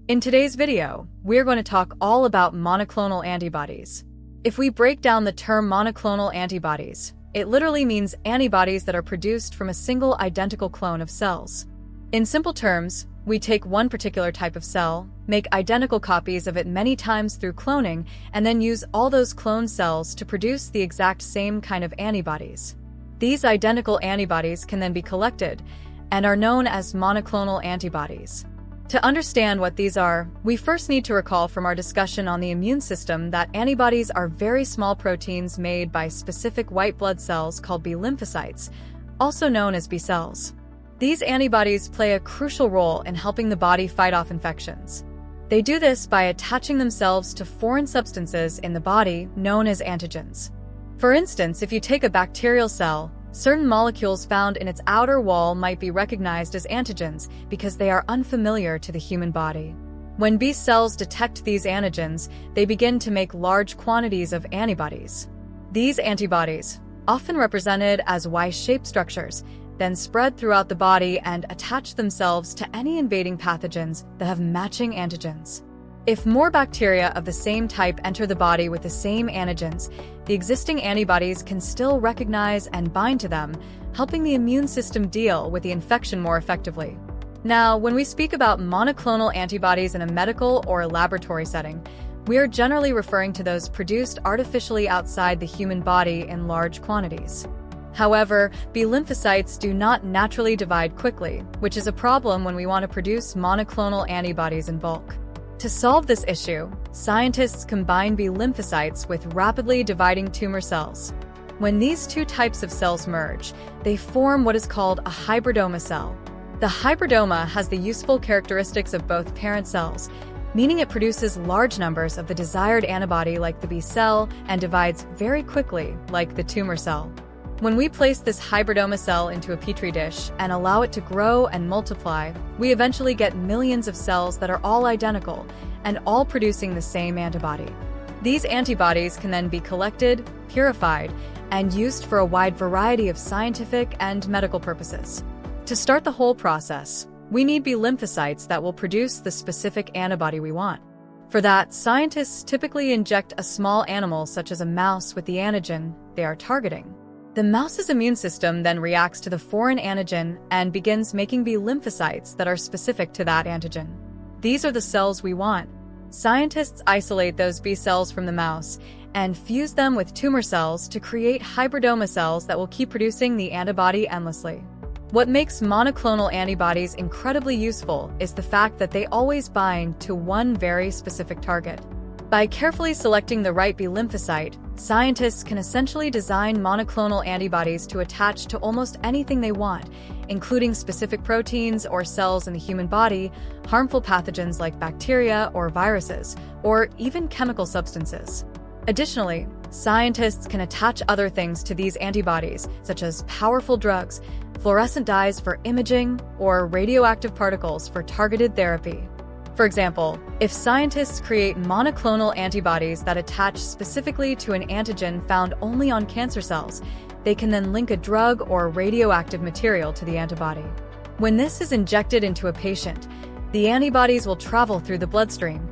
In today's video, we're going to talk all about monoclonal antibodies. If we break down the term monoclonal antibodies, it literally means antibodies that are produced from a single identical clone of cells. In simple terms, we take one particular type of cell, make identical copies of it many times through cloning, and then use all those cloned cells to produce the exact same kind of antibodies. These identical antibodies can then be collected and are known as monoclonal antibodies. To understand what these are, we first need to recall from our discussion on the immune system that antibodies are very small proteins made by specific white blood cells called B lymphocytes, also known as B cells. These antibodies play a crucial role in helping the body fight off infections. They do this by attaching themselves to foreign substances in the body known as antigens. For instance, if you take a bacterial cell, certain molecules found in its outer wall might be recognized as antigens because they are unfamiliar to the human body. When B cells detect these antigens, they begin to make large quantities of antibodies. These antibodies, often represented as Y-shaped structures, then spread throughout the body and attach themselves to any invading pathogens that have matching antigens. If more bacteria of the same type enter the body with the same antigens, the existing antibodies can still recognize and bind to them, helping the immune system deal with the infection more effectively. Now, when we speak about monoclonal antibodies in a medical or a laboratory setting, we are generally referring to those produced artificially outside the human body in large quantities. However, B lymphocytes do not naturally divide quickly, which is a problem when we want to produce monoclonal antibodies in bulk. To solve this issue, scientists combine B lymphocytes with rapidly dividing tumor cells. When these two types of cells merge, they form what is called a hybridoma cell. The hybridoma has the useful characteristics of both parent cells, meaning it produces large numbers of the desired antibody like the B cell and divides very quickly like the tumor cell. When we place this hybridoma cell into a petri dish and allow it to grow and multiply, we eventually get millions of cells that are all identical and all producing the same antibody. These antibodies can then be collected, purified, and used for a wide variety of scientific and medical purposes. To start the whole process, we need B lymphocytes that will produce the specific antibody we want. For that, scientists typically inject a small animal such as a mouse with the antigen they are targeting. The mouse's immune system then reacts to the foreign antigen and begins making B lymphocytes that are specific to that antigen. These are the cells we want. Scientists isolate those B cells from the mouse and fuse them with tumor cells to create hybridoma cells that will keep producing the antibody endlessly. What makes monoclonal antibodies incredibly useful is the fact that they always bind to one very specific target. By carefully selecting the right B lymphocyte, scientists can essentially design monoclonal antibodies to attach to almost anything they want, including specific proteins or cells in the human body, harmful pathogens like bacteria or viruses, or even chemical substances. Additionally, scientists can attach other things to these antibodies, such as powerful drugs, fluorescent dyes for imaging, or radioactive particles for targeted therapy. For example, if scientists create monoclonal antibodies that attach specifically to an antigen found only on cancer cells, they can then link a drug or radioactive material to the antibody. When this is injected into a patient, the antibodies will travel through the bloodstream,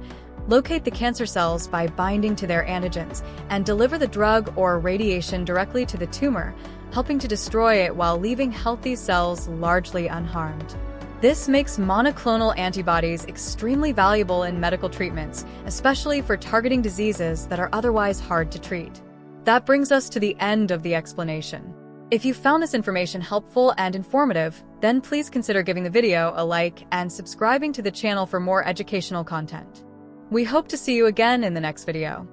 locate the cancer cells by binding to their antigens, and deliver the drug or radiation directly to the tumor, helping to destroy it while leaving healthy cells largely unharmed. This makes monoclonal antibodies extremely valuable in medical treatments, especially for targeting diseases that are otherwise hard to treat. That brings us to the end of the explanation. If you found this information helpful and informative, then please consider giving the video a like and subscribing to the channel for more educational content. We hope to see you again in the next video.